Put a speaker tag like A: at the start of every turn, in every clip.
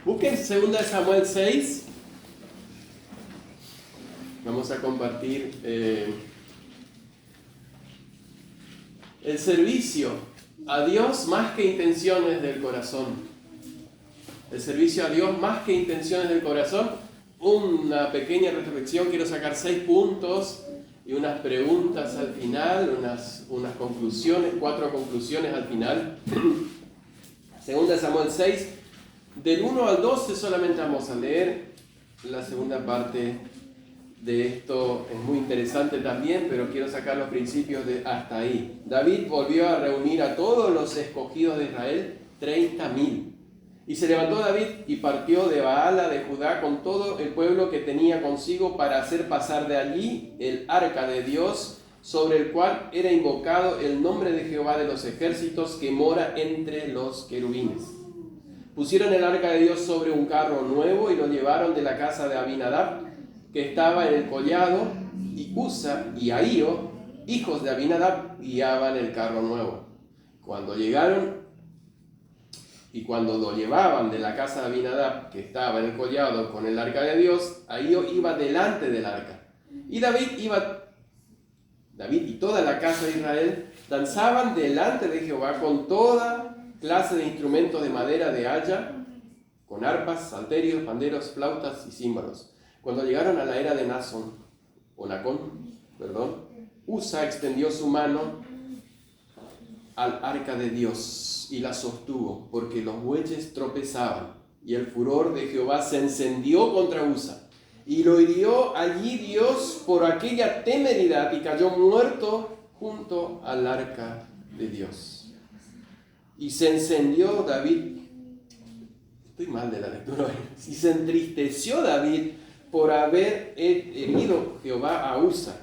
A: Busquen 2 Samuel 6. Vamos a compartir el servicio a Dios más que intenciones del corazón. El servicio a Dios más que intenciones del corazón. Una pequeña reflexión, quiero sacar 6 puntos y unas preguntas al final, unas conclusiones, 4 conclusiones al final. 2 Samuel 6, del 1 al 12 solamente vamos a leer. La segunda parte de esto es muy interesante también, pero quiero sacar los principios de hasta ahí. David volvió a reunir a todos los escogidos de Israel, 30.000. Y se levantó David y partió de Baala de Judá con todo el pueblo que tenía consigo para hacer pasar de allí el arca de Dios, sobre el cual era invocado el nombre de Jehová de los ejércitos, que mora entre los querubines. Pusieron el arca de Dios sobre un carro nuevo y lo llevaron de la casa de Abinadab, que estaba en el collado, y Usa y Ahío, hijos de Abinadab, guiaban el carro nuevo. Cuando llegaron y cuando lo llevaban de la casa de Abinadab, que estaba en el collado con el arca de Dios, Ahío iba delante del arca. Y David y toda la casa de Israel danzaban delante de Jehová con toda clase de instrumentos de madera de haya, con arpas, salterios, panderos, flautas y címbalos. Cuando llegaron a la era de Nacón, Usa extendió su mano al arca de Dios y la sostuvo, porque los bueyes tropezaban, y el furor de Jehová se encendió contra Usa, y lo hirió allí Dios por aquella temeridad, y cayó muerto junto al arca de Dios. Y se encendió David, estoy mal de la lectura, y se entristeció David por haber herido Jehová a Usa,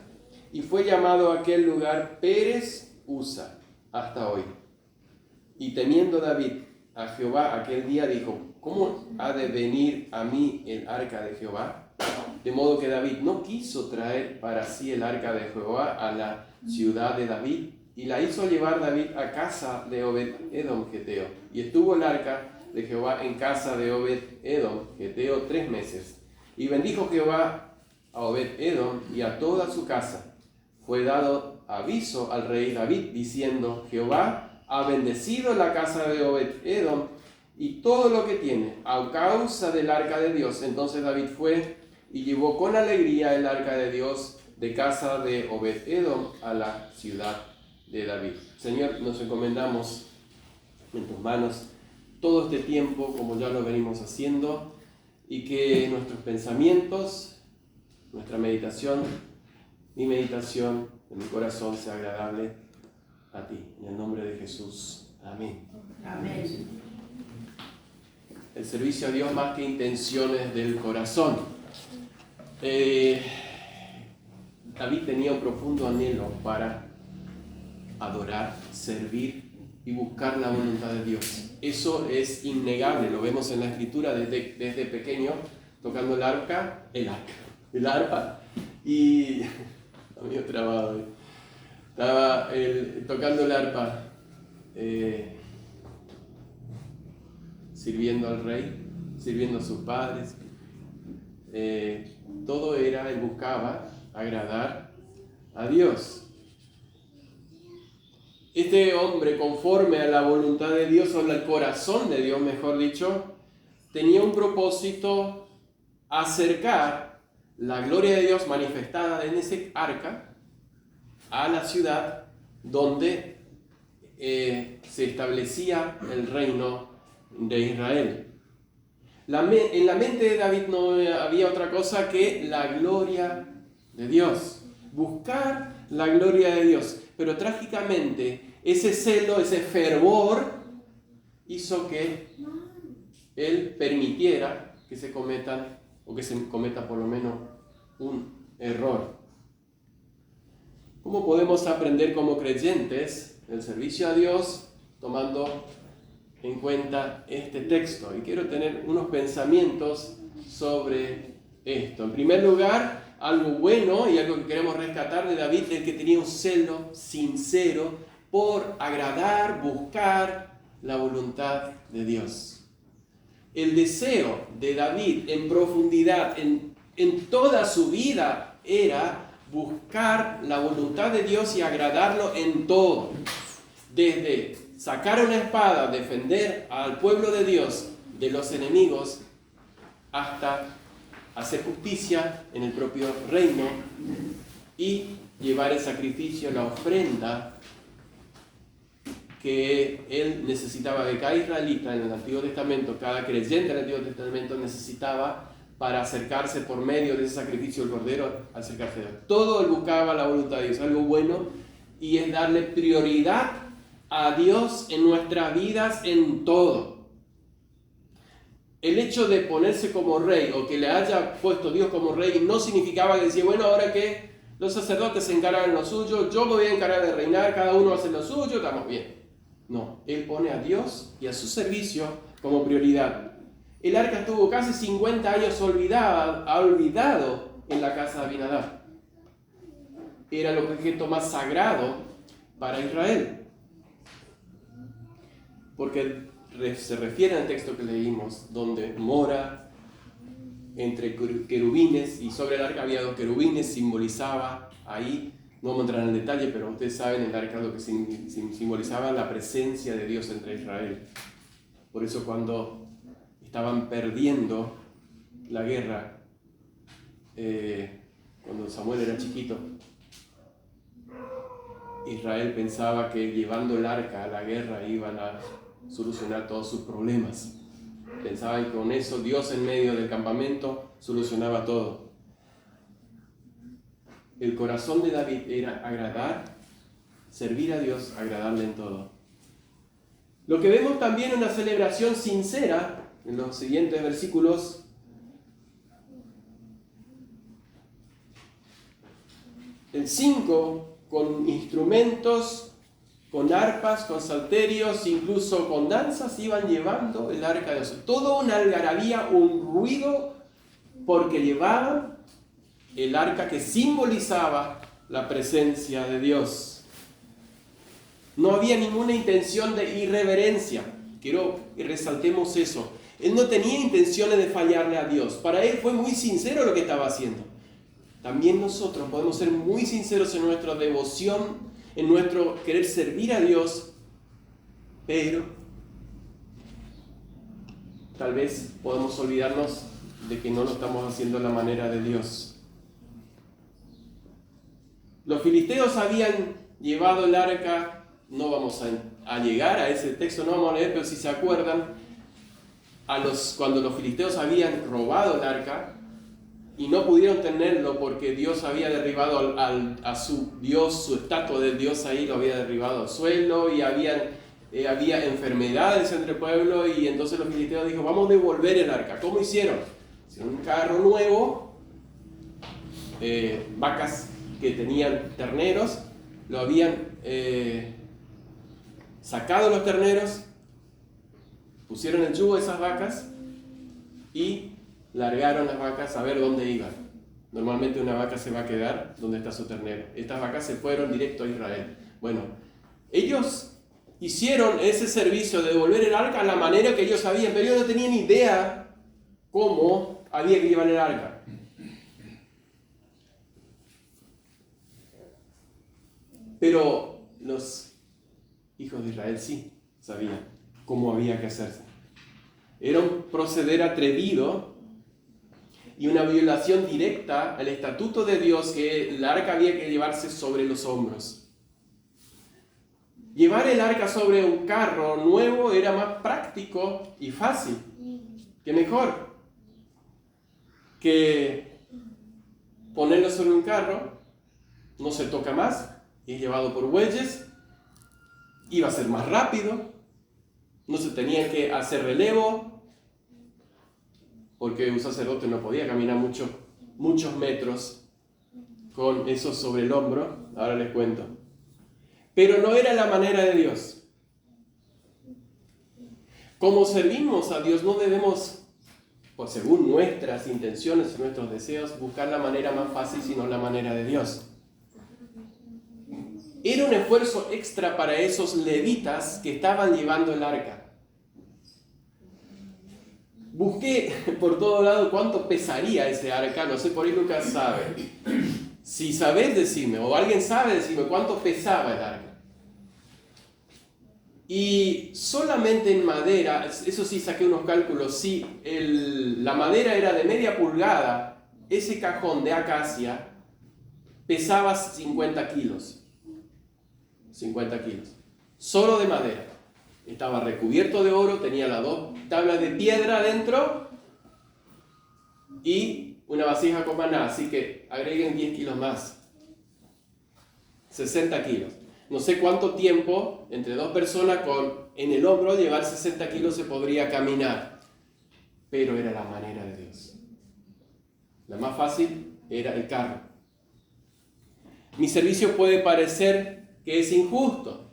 A: y fue llamado aquel lugar Pérez Usa hasta hoy. Y temiendo David a Jehová aquel día, dijo: ¿cómo ha de venir a mí el arca de Jehová? De modo que David no quiso traer para sí el arca de Jehová a la ciudad de David, y la hizo llevar David a casa de Obed-Edom Geteo. Y estuvo el arca de Jehová en casa de Obed-Edom Geteo 3 meses. Y bendijo Jehová a Obed-Edom y a toda su casa. Fue dado aviso al rey David, diciendo: Jehová ha bendecido la casa de Obed-Edom y todo lo que tiene, a causa del arca de Dios. Entonces David fue y llevó con alegría el arca de Dios de casa de Obed-Edom a la ciudad de David. Señor, nos encomendamos en tus manos todo este tiempo, como ya lo venimos haciendo, y que nuestros pensamientos, nuestra meditación, mi meditación de mi corazón sea agradable a ti. En el nombre de Jesús. Amén.
B: Amén.
A: El servicio a Dios más que intenciones del corazón. David tenía un profundo anhelo para adorar, servir y buscar la voluntad de Dios. Eso es innegable, lo vemos en la Escritura desde pequeño, tocando el arpa, y amigo trabado, estaba tocando el arpa, sirviendo al rey, sirviendo a sus padres. Todo era, él buscaba agradar a Dios. Este hombre, conforme a la voluntad de Dios, o al corazón de Dios, mejor dicho, tenía un propósito: acercar la gloria de Dios manifestada en ese arca a la ciudad donde se establecía el reino de Israel. En la mente de David no había otra cosa que la gloria de Dios, buscar la gloria de Dios. Pero trágicamente ese celo, ese fervor hizo que él permitiera que se cometa por lo menos un error. ¿Cómo podemos aprender como creyentes el servicio a Dios tomando en cuenta este texto? Y quiero tener unos pensamientos sobre esto. En primer lugar, algo bueno y algo que queremos rescatar de David es que tenía un celo sincero por agradar, buscar la voluntad de Dios. El deseo de David en profundidad, en toda su vida, era buscar la voluntad de Dios y agradarlo en todo. Desde sacar una espada, defender al pueblo de Dios de los enemigos, hasta hacer justicia en el propio reino y llevar el sacrificio, la ofrenda que él necesitaba, de cada israelita en el Antiguo Testamento, cada creyente en el Antiguo Testamento necesitaba para acercarse por medio de ese sacrificio del Cordero, acercarse a Dios. Todo él buscaba la voluntad de Dios, algo bueno, y es darle prioridad a Dios en nuestras vidas en todo. El hecho de ponerse como rey, o que le haya puesto Dios como rey, no significaba que decía, bueno, ahora que los sacerdotes se encargan de lo suyo, yo me voy a encargar de reinar, cada uno hace lo suyo, estamos bien. No, él pone a Dios y a su servicio como prioridad. El arca estuvo casi 50 años olvidado en la casa de Abinadab. Era el objeto más sagrado para Israel. Porque se refiere al texto que leímos, donde mora entre querubines, y sobre el arca había 2 querubines, simbolizaba ahí, no vamos a entrar en el detalle, pero ustedes saben, el arca lo que simbolizaba la presencia de Dios entre Israel. Por eso cuando estaban perdiendo la guerra, cuando Samuel era chiquito, Israel pensaba que llevando el arca a la guerra iban a solucionar todos sus problemas. Pensaban que con eso Dios en medio del campamento solucionaba todo. El corazón de David era agradar, servir a Dios, agradarle en todo. Lo que vemos también en una celebración sincera, en los siguientes versículos, el 5, con instrumentos, con arpas, con salterios, incluso con danzas, iban llevando el arca de Dios. Todo una algarabía, un ruido, porque llevaban el arca que simbolizaba la presencia de Dios. No había ninguna intención de irreverencia. Quiero que resaltemos eso. Él no tenía intenciones de fallarle a Dios. Para él fue muy sincero lo que estaba haciendo. También nosotros podemos ser muy sinceros en nuestra devoción, en nuestro querer servir a Dios, pero tal vez podemos olvidarnos de que no lo estamos haciendo a la manera de Dios. Los filisteos habían llevado el arca, no vamos a llegar a ese texto, no vamos a leer, pero si se acuerdan, cuando los filisteos habían robado el arca y no pudieron tenerlo porque Dios había derribado a su Dios, su estatua de Dios ahí, lo había derribado al suelo, y había enfermedades entre el pueblo, y entonces los filisteos dijeron, vamos a devolver el arca. ¿Cómo hicieron? Hicieron un carro nuevo, vacas que tenían terneros, lo habían sacado los terneros, pusieron el yugo de esas vacas y largaron las vacas a ver dónde iban. Normalmente una vaca se va a quedar donde está su ternero. Estas vacas se fueron directo a Israel. Bueno, ellos hicieron ese servicio de devolver el arca a la manera que ellos sabían, pero ellos no tenían idea cómo había que llevar el arca. Pero los hijos de Israel sí sabían cómo había que hacerse. Era un proceder atrevido y una violación directa al estatuto de Dios, que el arca había que llevarse sobre los hombros. Llevar el arca sobre un carro nuevo era más práctico y fácil, que mejor que ponerlo sobre un carro. No se toca más, es llevado por bueyes, iba a ser más rápido, no se tenía que hacer relevo, porque un sacerdote no podía caminar muchos metros con eso sobre el hombro. Ahora les cuento. Pero no era la manera de Dios. Como servimos a Dios, no debemos, pues según nuestras intenciones y nuestros deseos, buscar la manera más fácil, sino la manera de Dios. Era un esfuerzo extra para esos levitas que estaban llevando el arca. Busqué por todo lado cuánto pesaría ese arca, no sé, por ahí Lucas sabe. Si sabés, decime, o alguien sabe, decime cuánto pesaba el arca. Y solamente en madera, eso sí saqué unos cálculos, si la madera era de media pulgada, ese cajón de acacia pesaba 50 kilos. 50 kilos. Solo de madera. Estaba recubierto de oro, tenía las 2 tablas de piedra adentro y una vasija con maná, así que agreguen 10 kilos más. 60 kilos. No sé cuánto tiempo entre 2 personas en el hombro llevar 60 kilos se podría caminar, pero era la manera de Dios. La más fácil era el carro. Mi servicio puede parecer que es injusto.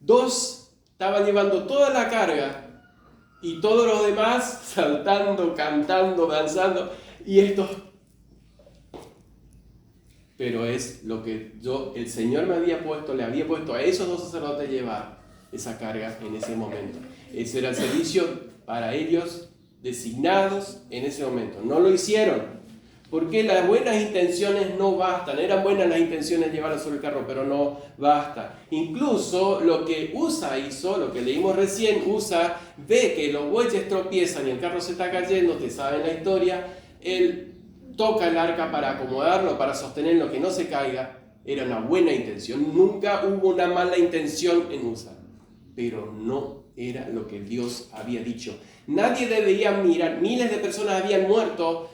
A: 2 estaban llevando toda la carga y todos los demás saltando, cantando, danzando, y estos. Pero es lo que el Señor le había puesto a esos 2 sacerdotes llevar esa carga en ese momento. Ese era el servicio para ellos designados en ese momento. No lo hicieron, porque las buenas intenciones no bastan. Eran buenas las intenciones de llevarlo sobre el carro, pero no basta. Incluso lo que Usa hizo, lo que leímos recién, Usa ve que los bueyes tropiezan y el carro se está cayendo, ustedes saben la historia, él toca el arca para acomodarlo, para sostenerlo, que no se caiga. Era una buena intención, nunca hubo una mala intención en Usa, pero no era lo que Dios había dicho. Nadie debería mirar, miles de personas habían muerto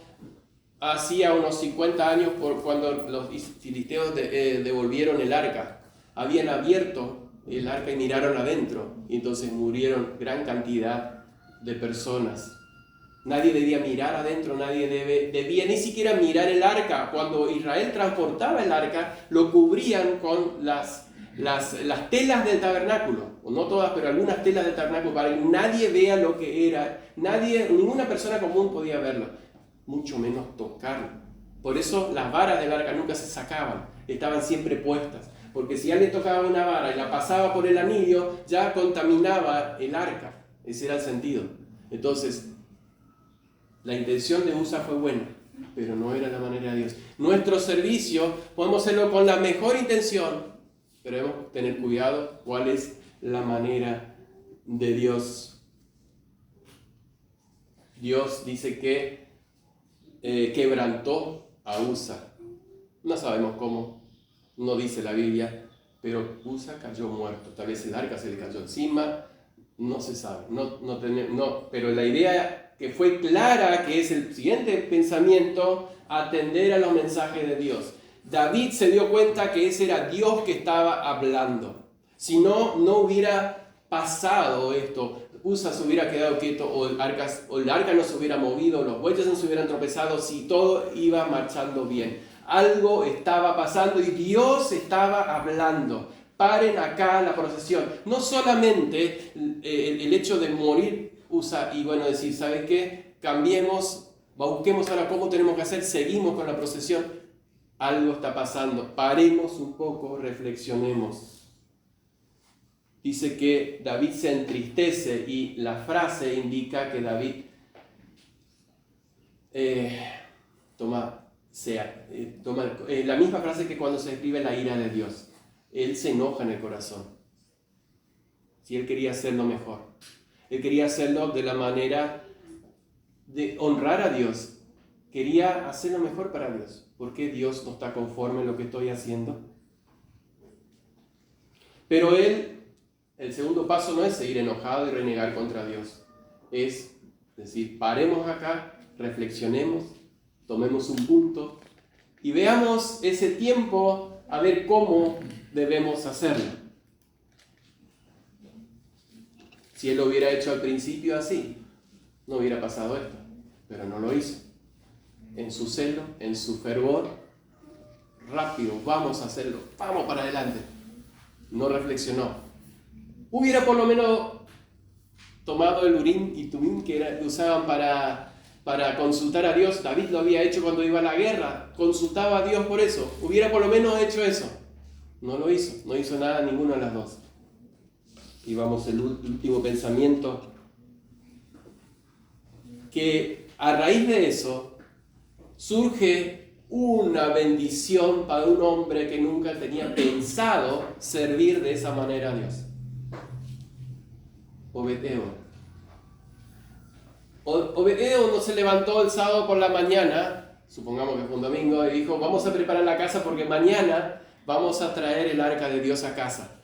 A: hacía unos 50 años cuando los filisteos devolvieron el arca. Habían abierto el arca y miraron adentro, y entonces murieron gran cantidad de personas. Nadie debía mirar adentro, nadie debía ni siquiera mirar el arca. Cuando Israel transportaba el arca, lo cubrían con las telas del tabernáculo, o no todas, pero algunas telas del tabernáculo, para que nadie vea lo que era. Ninguna persona común podía verlo, mucho menos tocarlo. Por eso las varas del arca nunca se sacaban, estaban siempre puestas, porque si alguien tocaba una vara y la pasaba por el anillo, ya contaminaba el arca. Ese era el sentido. Entonces, la intención de Usa fue buena, pero no era la manera de Dios. Nuestro servicio podemos hacerlo con la mejor intención, pero debemos tener cuidado cuál es la manera de Dios. Dios dice que quebrantó a Usa. No sabemos cómo, no dice la Biblia, pero Usa cayó muerto. Tal vez el arca se le cayó encima, no se sabe. Pero la idea que fue clara, que es el siguiente pensamiento, atender a los mensajes de Dios. David se dio cuenta que ese era Dios que estaba hablando. Si no, no hubiera pasado esto. Usa se hubiera quedado quieto, o el arca no se hubiera movido, los bueyes no se hubieran tropezado, si todo iba marchando bien. Algo estaba pasando y Dios estaba hablando. Paren acá la procesión. No solamente el hecho de morir Usa y decir, ¿sabes qué? Cambiemos, busquemos ahora cómo tenemos que hacer, seguimos con la procesión. Algo está pasando. Paremos un poco, reflexionemos. Dice que David se entristece y la frase indica que David toma la misma frase que cuando se escribe la ira de Dios. Él se enoja en el corazón. Si él quería hacerlo mejor. Él quería hacerlo de la manera de honrar a Dios. Quería hacerlo mejor para Dios. ¿Por qué Dios no está conforme en lo que estoy haciendo? Pero el segundo paso no es seguir enojado y renegar contra Dios. Es decir, paremos acá, reflexionemos, tomemos un punto y veamos ese tiempo a ver cómo debemos hacerlo. Si él lo hubiera hecho al principio así, no hubiera pasado esto, pero no lo hizo. En su celo, en su fervor, rápido, vamos a hacerlo, vamos para adelante. No reflexionó. Hubiera por lo menos tomado el Urim y Tumim que usaban para consultar a Dios. David lo había hecho cuando iba a la guerra, consultaba a Dios por eso. Hubiera por lo menos hecho eso. No lo hizo, no hizo nada ninguna de las dos. Y vamos al último pensamiento. que a raíz de eso surge una bendición para un hombre que nunca tenía pensado servir de esa manera a Dios. Obed-Edom. Obed-Edom no se levantó el sábado por la mañana, supongamos que fue un domingo, y dijo, vamos a preparar la casa porque mañana vamos a traer el arca de Dios a casa.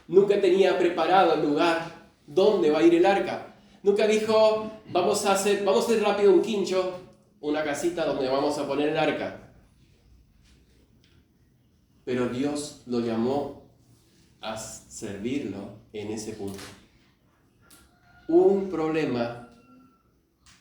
A: Nunca tenía preparado el lugar donde va a ir el arca. Nunca dijo, vamos a hacer rápido un quincho, una casita donde vamos a poner el arca. Pero Dios lo llamó a servirlo en ese punto. Un problema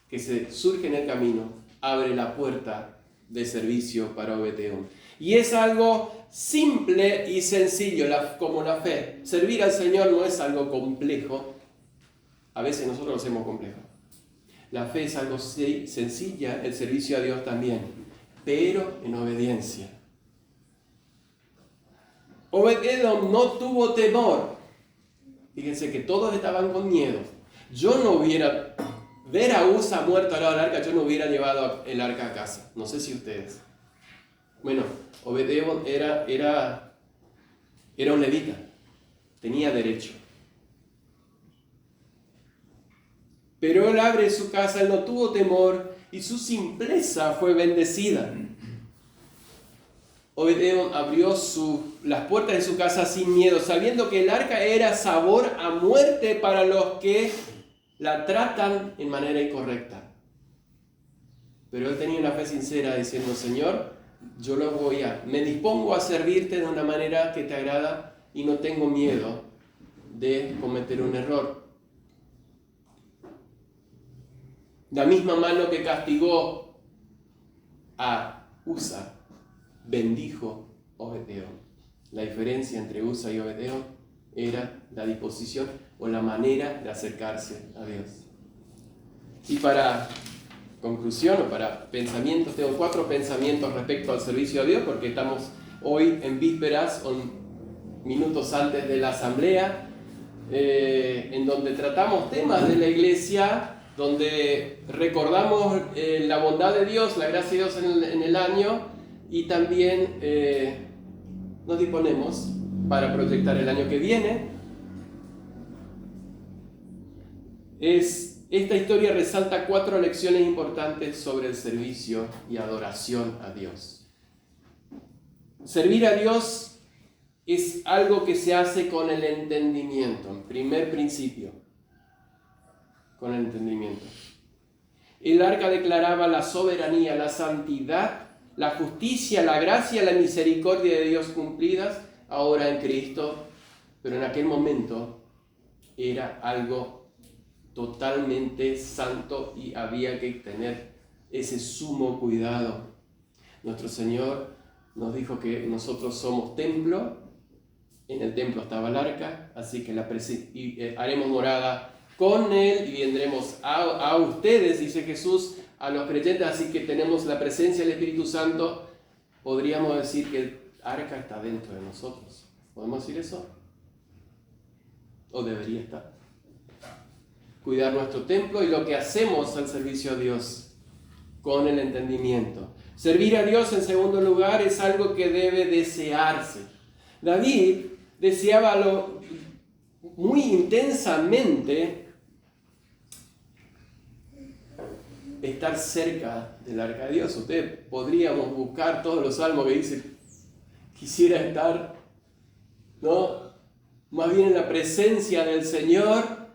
A: que se surge en el camino abre la puerta de servicio para Obed-Edom. Y es algo simple y sencillo, como la fe. Servir al Señor no es algo complejo. A veces nosotros lo hacemos complejo. La fe es algo sencilla, el servicio a Dios también, pero en obediencia. Obed-Edom no tuvo temor. Fíjense que todos estaban con miedo. Yo no hubiera, ver a Usa muerto al lado del arca, yo no hubiera llevado el arca a casa. No sé si ustedes. Bueno, Obed-Edom era un levita, tenía derecho. Pero él abre su casa, él no tuvo temor y su simpleza fue bendecida. Obed-Edom abrió las puertas de su casa sin miedo, sabiendo que el arca era sabor a muerte para los que la tratan en manera incorrecta. Pero él tenía una fe sincera diciendo, Señor, yo me dispongo a servirte de una manera que te agrada y no tengo miedo de cometer un error. La misma mano que castigó a Usa, bendijo Obed-Edom. La diferencia entre Usa y Obed-Edom era la disposición o la manera de acercarse a Dios. Y para conclusión o para pensamientos, tengo 4 pensamientos respecto al servicio a Dios, porque estamos hoy en vísperas, minutos antes de la asamblea, en donde tratamos temas de la iglesia, donde recordamos la bondad de Dios, la gracia de Dios en el año, y también nos disponemos para proyectar el año que viene. Esta historia resalta 4 lecciones importantes sobre el servicio y adoración a Dios. Servir a Dios es algo que se hace con el entendimiento, en primer principio, con el entendimiento. El arca declaraba la soberanía, la santidad, la justicia, la gracia, la misericordia de Dios cumplidas ahora en Cristo, pero en aquel momento era algo totalmente santo y había que tener ese sumo cuidado. Nuestro Señor nos dijo que nosotros somos templo, en el templo estaba el arca, así que haremos morada con Él y vendremos a ustedes, dice Jesús, a los creyentes, así que tenemos la presencia del Espíritu Santo. Podríamos decir que el arca está dentro de nosotros. ¿Podemos decir eso? ¿O debería estar? Cuidar nuestro templo y lo que hacemos al servicio a Dios con el entendimiento. Servir a Dios, en segundo lugar, es algo que debe desearse. David deseaba muy intensamente estar cerca del arca de Dios. Ustedes podríamos buscar todos los salmos que dicen, quisiera estar, ¿no?, más bien en la presencia del Señor,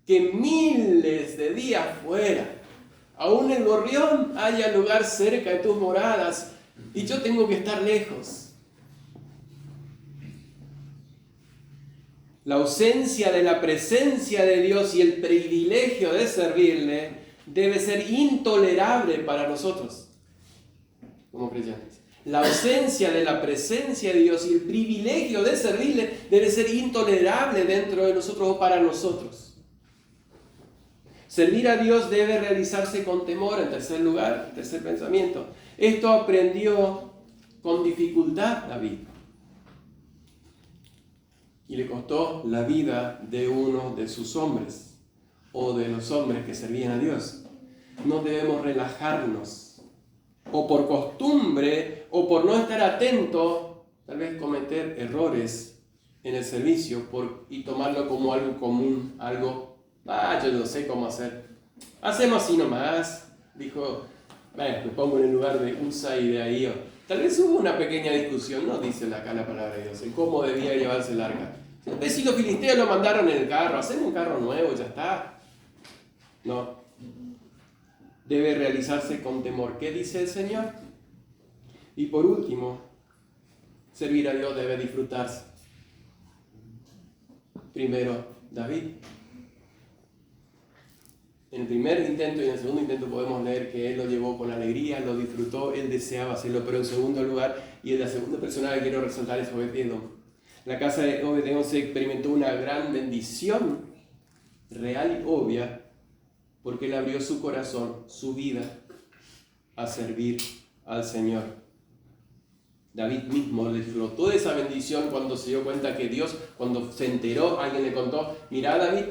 A: que miles de días fuera. Aún el gorrión haya lugar cerca de tus moradas y yo tengo que estar lejos. La ausencia de la presencia de Dios y el privilegio de servirle debe ser intolerable para nosotros como creyentes. La ausencia de la presencia de Dios y el privilegio de servirle debe ser intolerable dentro de nosotros o para nosotros. Servir a Dios debe realizarse con temor, en tercer lugar, tercer pensamiento. Esto aprendió con dificultad David. Y le costó la vida de uno de sus hombres, o de los hombres que servían a Dios. no debemos relajarnos, o por costumbre, o por no estar atento, tal vez cometer errores en el servicio y tomarlo como algo común, algo, yo no sé cómo hacer. Hacemos así nomás, dijo, me pongo en el lugar de Usa y de ahí. Tal vez hubo una pequeña discusión, no dice acá la palabra de Dios, en cómo debía llevarse el arca. Si los filisteos lo mandaron en el carro, hacemos un carro nuevo, ya está. No. Debe realizarse con temor. ¿Qué dice el Señor? Y por último, servir a Dios debe disfrutarse. Primero, David. En el primer intento y en el segundo intento podemos leer que él lo llevó con alegría, lo disfrutó, él deseaba hacerlo, pero en segundo lugar, y en la segunda persona que quiero resaltar es Obed-Edom. La casa de Obed-Edom se experimentó una gran bendición real y obvia porque él abrió su corazón, su vida, a servir al Señor. David mismo disfrutó de esa bendición cuando se dio cuenta que Dios, cuando se enteró, alguien le contó, mira David,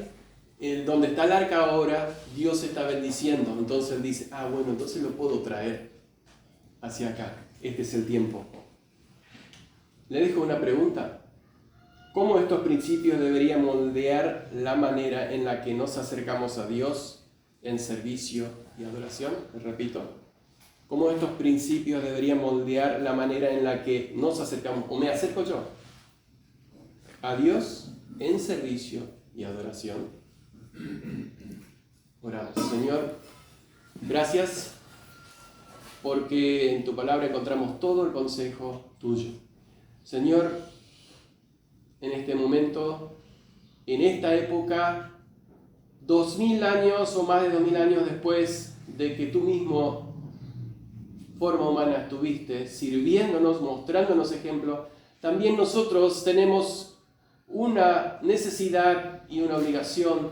A: donde está el arca ahora, Dios está bendiciendo. Entonces él dice, bueno, entonces lo puedo traer hacia acá. Este es el tiempo. Le dejo una pregunta. ¿Cómo estos principios deberían moldear la manera en la que nos acercamos a Dios en servicio y adoración? Les repito. ¿Cómo estos principios deberían moldear la manera en la que nos acercamos, o me acerco yo, a Dios en servicio y adoración? Oramos. Señor, gracias porque en tu palabra encontramos todo el consejo tuyo. Señor, en este momento, en esta época, 2000 años o más de 2000 años después de que tú mismo, forma humana, estuviste sirviéndonos, mostrándonos ejemplo, también nosotros tenemos una necesidad y una obligación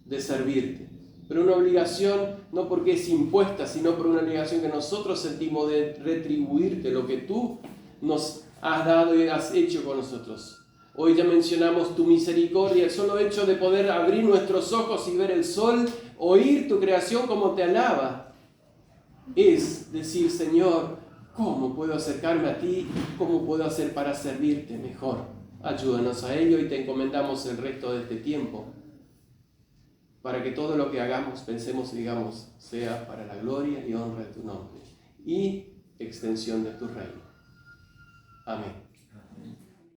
A: de servirte. Pero una obligación no porque es impuesta, sino por una obligación que nosotros sentimos de retribuirte lo que tú nos has dado y has hecho con nosotros. Hoy ya mencionamos tu misericordia, el solo hecho de poder abrir nuestros ojos y ver el sol, oír tu creación como te alaba, es decir, Señor, ¿cómo puedo acercarme a ti? ¿Cómo puedo hacer para servirte mejor? Ayúdanos a ello y te encomendamos el resto de este tiempo, para que todo lo que hagamos, pensemos y digamos, sea para la gloria y honra de tu nombre y extensión de tu reino. Amén.